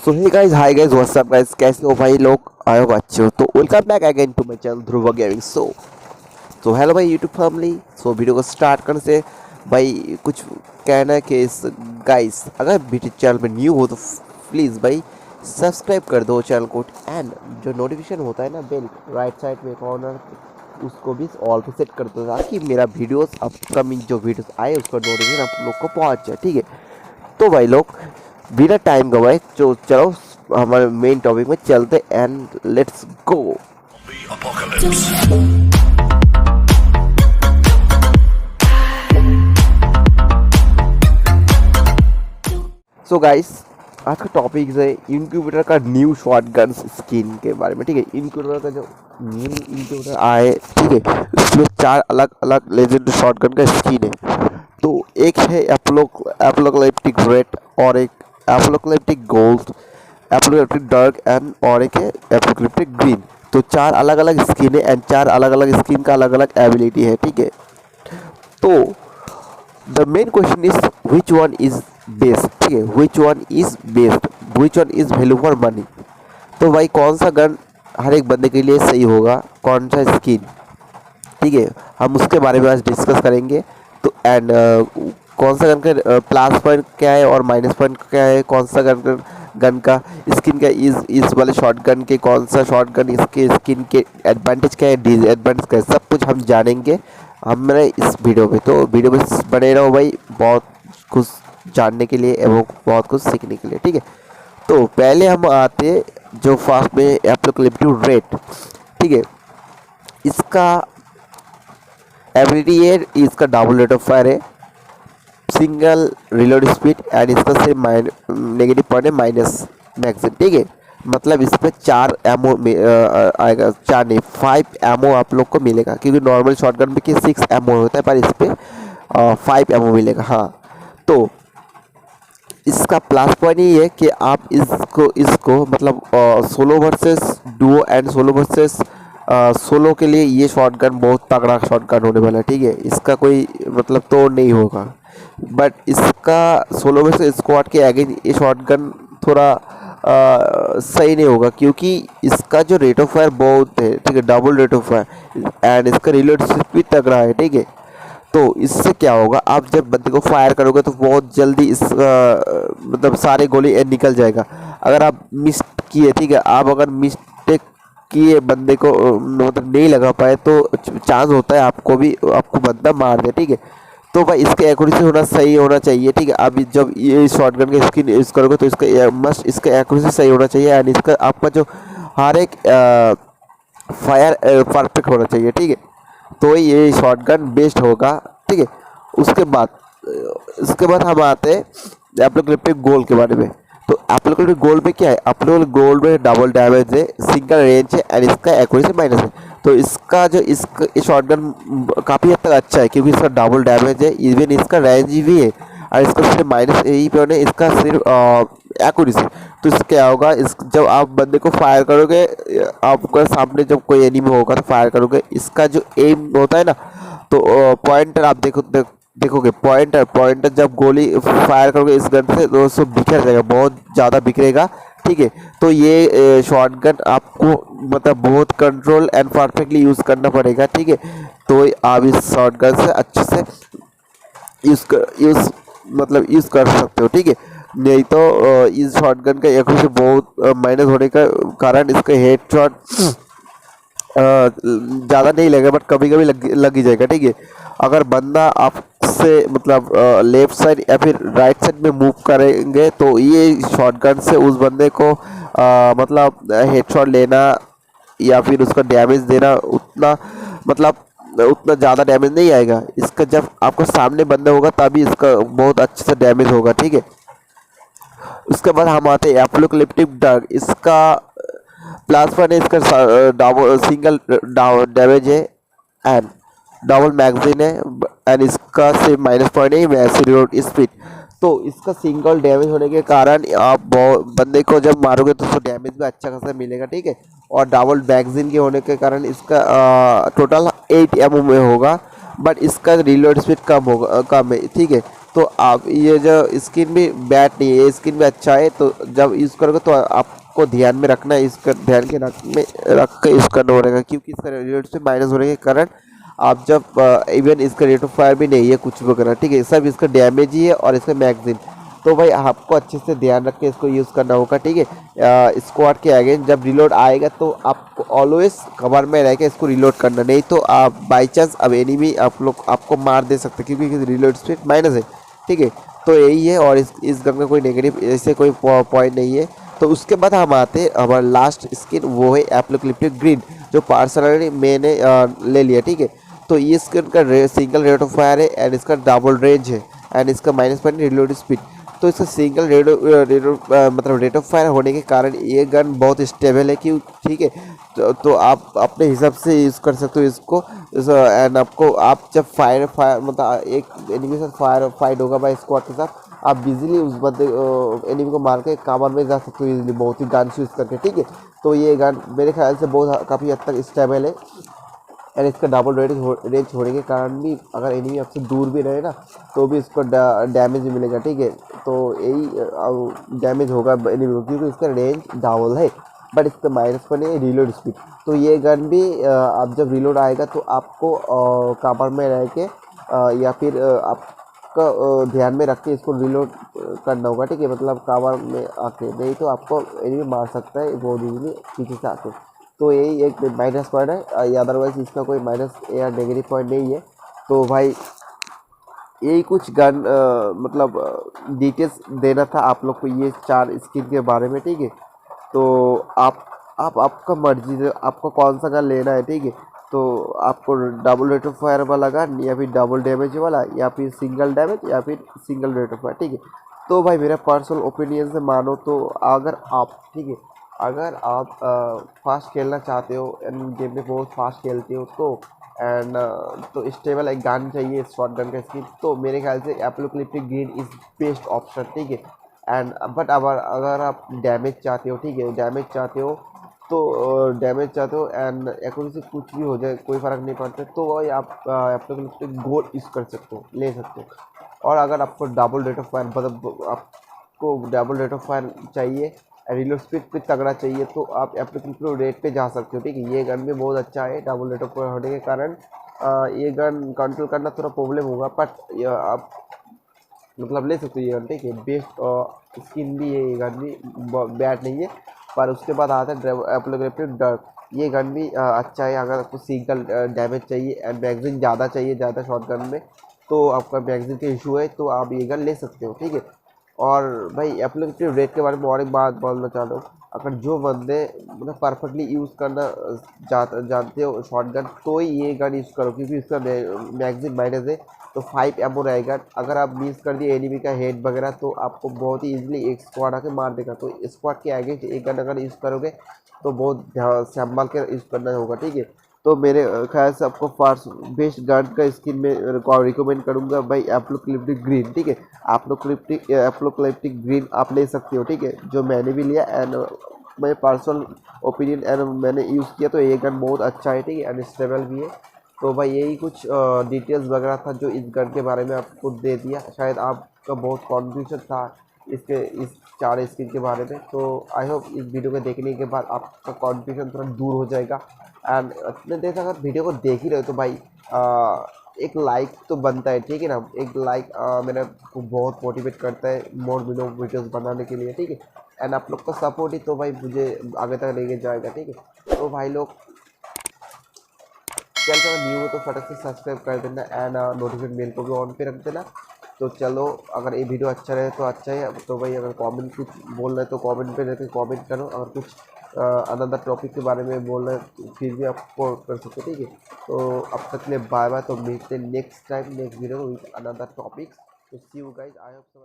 सो hey guys, hi guys, what's up guys, कैसे हो भाई लोग? आए हो अच्छे हो तो welcome back again to my channel Dhruv gaming. So hello भाई यूट्यूब फैमिली। वीडियो को स्टार्ट करने से भाई कुछ कहना है कि इस गाइस, अगर वीडियो चैनल पे न्यू हो तो प्लीज़ भाई सब्सक्राइब कर दो चैनल को, एंड जो नोटिफिकेशन होता है ना बेल राइट साइड में कॉर्नर, उसको भी ऑल पे सेट कर दो ताकि मेरा वीडियोस अपकमिंग जो वीडियोस आए उसका नोटिफिकेशन आप लोग को पहुंच जाए। ठीक है, तो भाई लोग बिना टाइम गवाए जो चलो हमारे मेन टॉपिक में चलते and let's go. So guys, आज का टॉपिक है इंक्यूबेटर का न्यू शॉटगन स्किन के बारे में। ठीक है, इंक्यूबेटर का जो न्यू इंक्यूबेटर आए, ठीक है, इसमें 4 अलग अलग लेजेंड शॉटगन का स्किन है। तो एक है एपोकलिप्टिक रेड, और एक apocalyptic gold, apocalyptic dark and और एक है एपोकलिप्टिक ग्रीन। तो 4 अलग अलग स्किन है एंड 4 अलग अलग स्किन का अलग अलग एबिलिटी है। ठीक है, तो the main question is which one is best. ठीक है, which one is best, which one is value for money. तो भाई कौन सा गन हर एक बंदे के लिए सही होगा, कौन सा स्किन, ठीक है, हम उसके बारे में आज डिस्कस करेंगे। तो एंड कौन सा गन का प्लस पॉइंट क्या है और माइनस पॉइंट क्या है, कौन सा गन का स्किन का इस वाले शॉर्ट गन के कौन सा शॉर्ट गन इसके स्किन के एडवांटेज क्या है, डिसएडवांटेज क्या है, सब कुछ हम जानेंगे हमारे इस वीडियो में। तो वीडियो में बने रहो भाई, बहुत कुछ जानने के लिए एवं बहुत कुछ सीखने के लिए। ठीक है, तो पहले हम आते जो फास्ट में एपोकलिप्टिक रेड। ठीक है, इसका एबिलिटी है, इसका डबल रेट ऑफ फायर है, सिंगल रिलोड स्पीड एंड इसका से नेगेटिव पॉइंट है माइनस मैगजीन। ठीक है, मतलब इस पर 4 एमओ आएगा, 4 नहीं 5 एमओ आप लोग को मिलेगा, क्योंकि नॉर्मल शॉटगन में कि 6 एमओ होता है पर इस पर 5 एमओ मिलेगा। हाँ, तो इसका प्लस पॉइंट ये है कि आप इसको मतलब solo versus Duo and solo versus solo के लिए ये शॉटगन बहुत तगड़ा शॉटगन होने वाला है। ठीक है, इसका कोई मतलब तोड़ नहीं होगा, बट इसका सोलो वर्सेस स्क्वाड के अगेंस्ट ये शॉटगन थोड़ा सही नहीं होगा, क्योंकि इसका जो रेट ऑफ फायर बहुत है। ठीक है, double rate of fire and इसका रिलोड स्पीड तगड़ा है। ठीक है, तो इससे क्या होगा, आप जब बंदे को फायर करोगे तो बहुत जल्दी इस मतलब सारे गोली निकल जाएगा। अगर आप मिस किए, ठीक है, आप अगर मिस्टेक किए बंदे को मतलब नहीं लगा पाए तो चांस होता है आपको बंदा मार दे। ठीक है, तो भाई इसके एक्यूरेसी होना सही होना चाहिए। ठीक है, आप जब ये शॉटगन का स्किन यूज़ करोगे तो इसका मस्ट इसका एक्यूरेसी सही होना चाहिए एंड इसका आपका जो हर एक फायर परफेक्ट होना चाहिए। ठीक है, तो ये शॉटगन बेस्ट होगा। ठीक है, उसके बाद हम आते हैं एपोकलिप्टिक गोल्ड के बारे में। तो एपोकलिप्टिक गोल्ड में क्या है, एपोकलिप्टिक गोल्ड में डबल डैमेज है, सिंगल रेंज है एंड इसका एक्यूरेसी माइनस है। तो इसका जो ये शॉटगन काफ़ी हद तक अच्छा है, क्योंकि इसका डबल डैमेज है, इवन इसका रेंज भी है और इसका सिर्फ माइनस यही पे है, इसका सिर्फ एक्यूरेसी। तो इससे क्या होगा, जब आप बंदे को फायर करोगे, आपका सामने जब कोई एनिमी होगा तो फायर करोगे, इसका जो एम होता है ना, तो पॉइंटर आप देखोगे पॉइंटर जब गोली फायर करोगे इस गन से तो उसको बिखर जाएगा, बहुत ज़्यादा बिखरेगा। ठीक है, तो ये शॉटगन आपको मतलब बहुत कंट्रोल एंड परफेक्टली यूज़ करना पड़ेगा। ठीक है, तो आप इस शॉटगन से अच्छे से यूज़ कर सकते हो। ठीक है, नहीं तो इस शॉटगन का एक्यूरेसी बहुत माइनस होने का कारण इसका हेडशॉट ज़्यादा नहीं लगेगा, बट कभी कभी लग ही जाएगा। ठीक है, अगर बंदा आपसे मतलब लेफ्ट साइड या फिर राइट साइड में मूव करेंगे तो ये शॉटगन से उस बंदे को मतलब हेडशॉट लेना या फिर उसका डैमेज देना उतना ज़्यादा डैमेज नहीं आएगा। इसका जब आपको सामने बंदा होगा तभी इसका बहुत अच्छे से डैमेज होगा। ठीक है, उसके बाद हम आते हैं एपोकलिप्टिक डार्क। इसका प्लस पॉइंट है, इसका सिंगल डैमेज है एंड डबल मैगजीन है एंड इसका सिर्फ माइनस पॉइंट है मैसिव रिलोड स्पीड। तो इसका सिंगल डैमेज होने के कारण आप बंदे को जब मारोगे तो उसको डैमेज भी अच्छा खासा मिलेगा। ठीक है, और डबल मैगजीन के होने के कारण इसका टोटल 8 एमओ में होगा, बट इसका रिलोड स्पीड कम है। ठीक है, तो आप ये जो स्किन भी बैड नहीं है, ये स्किन भी अच्छा है। तो जब यूज़ करोगे तो आपको ध्यान में रखना है, इसका ध्यान के रख के यूज़ करना पड़ेगा, क्योंकि इसका रेट से माइनस होने के कारण आप जब इवन इसका रेट ऑफ फायर भी नहीं है कुछ वगैरह, ठीक है, सब इसका डैमेज ही है और इसका मैगजीन। तो भाई आपको अच्छे से ध्यान रख के इसको यूज़ करना होगा, ठीक है। स्क्वाड के अगेंस्ट जब रिलोड आएगा तो आपको ऑलवेज कवर में रह के इसको रिलोड करना, नहीं तो आप बाई चांस अब एनिमी आप लोग आपको मार दे सकते हैं, क्योंकि रिलोड स्पीड माइनस है, ठीक है। तो यही है, और इस गन में कोई नेगेटिव ऐसे कोई पॉइंट नहीं है। तो उसके बाद हम आते हैं हमारा लास्ट स्किन, वो है एपोकलिप्टिक ग्रीन, जो पर्सनली मैंने ले लिया, ठीक है। तो ये स्किन का सिंगल रेट ऑफ फायर है एंड इसका डबल रेंज है एंड इसका -1 रिलोड स्पीड। तो इसका सिंगल मतलब रेट ऑफ फायर होने के कारण ये गन बहुत स्टेबल है, क्यों, ठीक है। तो आप अपने हिसाब से यूज़ कर सकते हो इसको। एंड आपको आप जब फायर मतलब एक एनिमी से फाइट होगा भाई स्क्वाड के साथ, आप बिजली उस बंदे एनिमी को मार के कावर में जा सकते हो इजीली, बहुत ही गन यूज़ करके, ठीक है। तो ये गन मेरे ख्याल से बहुत काफ़ी हद तक स्टेबल है एंड इसका डबल रेंज होने के कारण भी अगर एनिमी आपसे दूर भी रहे ना तो भी इसको डैमेज भी मिलेगा, ठीक है। तो यही डैमेज होगा एनिमी को, क्योंकि इसका रेंज डबल है, बट इसका -1 है रिलोड स्पीड। तो ये गन भी आप जब रिलोड आएगा तो आपको कवर में रह के या फिर आपका ध्यान में रख के इसको रिलोड करना होगा, ठीक है। मतलब कवर में आके, नहीं तो आपको एनिमी मार सकता है बहुत इजीली पीछे से आके। तो यही एक माइनस पॉइंट है, अदरवाइज इसका कोई माइनस या नेगेटिव पॉइंट नहीं है। तो भाई यही कुछ गन मतलब डिटेल्स देना था आप लोग को ये 4 स्किन के बारे में, ठीक है। तो आप आपका मर्जी है, आपको कौन सा गन लेना है, ठीक है। तो आपको डबल रेट ऑफ फायर वाला गन या फिर डबल डैमेज वाला या फिर सिंगल डैमेज या फिर सिंगल रेट ऑफ फायर, ठीक है। तो भाई मेरा पर्सनल ओपिनियन से मानो तो अगर आप, ठीक है, अगर आप फास्ट खेलना चाहते हो एंड गेम में बहुत फास्ट खेलते हो तो एंड तो स्टेबल एक गन चाहिए शॉर्ट गन का स्किन, तो मेरे ख्याल से apocalyptic green is best option, ठीक है। एंड बट अगर आप डैमेज चाहते हो, ठीक है, डैमेज चाहते हो तो डैमेज चाहते हो एंड एक्यूरेसी कुछ भी हो जाए कोई फ़र्क नहीं पड़ता, तो वही आप एपोकलिप्टिक गोल्ड यूज़ कर सकते हो, ले सकते हो। और अगर आपको डबल रेट ऑफ फायर मतलब आपको डबल रेट ऑफ फायर चाहिए, रिलोड स्पीड पे तगड़ा चाहिए, तो आप एप्लीकेशन रेट पे जा सकते हो, ठीक है। ये गन भी बहुत अच्छा है, डबल रेट ऑफ होने के कारण ये गन कंट्रोल करना थोड़ा प्रॉब्लम होगा, बट आप मतलब ले सकते हो ये गन, ठीक है। बेस्ट स्किन भी है, ये गन भी बैड नहीं है। पर उसके बाद आता है एप्लीकेटिव डर्क, ये गन भी अच्छा है अगर आपको सिंगल डैमेज चाहिए एंड मैगजीन ज़्यादा चाहिए, ज़्यादा शॉर्ट गन में, तो आपका मैगजीन का इशू है तो आप ये गन ले सकते हो, ठीक है। और भाई एप्लीकेटिव रेट के बारे में और एक बात बोलना चाहता हूँ, अगर जो बंदे मतलब परफेक्टली यूज़ करना जानते हो शॉर्ट गन, तो ही ये गन यूज़ करो, क्योंकि इसका मैगजीन माइनस है तो 5 एमओ रहेगा। अगर आप मिस कर दिए एनिमी का हेड वगैरह तो आपको बहुत ही इजीली एक स्क्वाड आके मार देगा। तो स्क्वाड के आगे एक गन अगर यूज़ करोगे तो बहुत संभाल के यूज़ करना होगा, ठीक है। तो मेरे ख्याल से आपको फास्ट बेस्ट गन का स्किन में रिकमेंड करूँगा भाई एपोकलिप्टिक ग्रीन, ठीक है। एपोकलिप्टिक ग्रीन आप ले सकते हो, ठीक है, जो मैंने भी लिया एंड मेरे पर्सनल ओपिनियन एंड मैंने यूज़ किया तो ये गन बहुत अच्छा है, ठीक है, एंड स्टेबल भी है। तो भाई यही कुछ डिटेल्स वगैरह था जो इस गन के बारे में आपको दे दिया। शायद आपका बहुत कॉन्फ्यूजन था इस 4 स्किन के बारे में, तो आई होप इस वीडियो को देखने के बाद आपका कॉन्फ्यूजन थोड़ा दूर हो जाएगा। एंड इतने देर अगर वीडियो को देख ही रहे हो तो भाई एक लाइक तो बनता है, ठीक है ना। एक लाइक मेरे को बहुत मोटिवेट करता है मोर वीडियोस बनाने के लिए, ठीक है। एंड आप लोग का सपोर्ट ही तो भाई मुझे आगे तक लेके जाएगा, ठीक है। तो भाई लोग चल अगर न्यू हो तो फटक से सब्सक्राइब कर देना एंड नोटिफिकेशन बेल को भी ऑन पे रख देना। तो चलो अगर ये वीडियो अच्छा रहे तो अच्छा है, तो भाई अगर कमेंट कुछ बोलना है तो कमेंट पे जाकर कमेंट करो, अगर कुछ अनदर टॉपिक के बारे में बोलना है तो फिर भी आपको कर सकते हो, ठीक है। तो अब तक के लिए बाय बाय, तो मिलते हैं next time next video with another topic. तो सी यू गाइस, आई होप सब